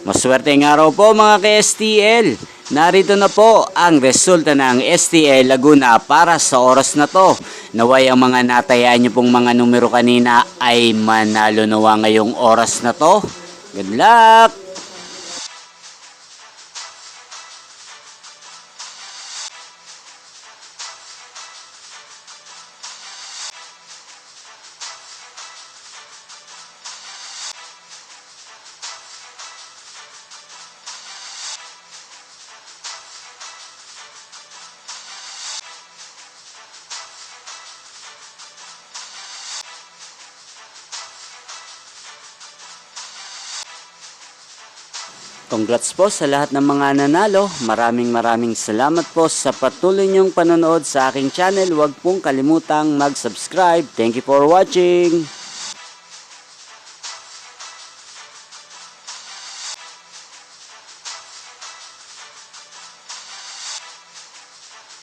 Maswerteng araw po mga ka-STL. Narito na po ang resulta ng STL Laguna para sa oras na to. Naway ang mga natayaan nyo pong mga numero kanina ay manalo nawa ngayong oras na to. Good luck! Congrats po sa lahat ng mga nanalo. Maraming salamat po sa patuloy niyong panonood sa aking channel. Huwag pong kalimutang mag-subscribe. Thank you for watching.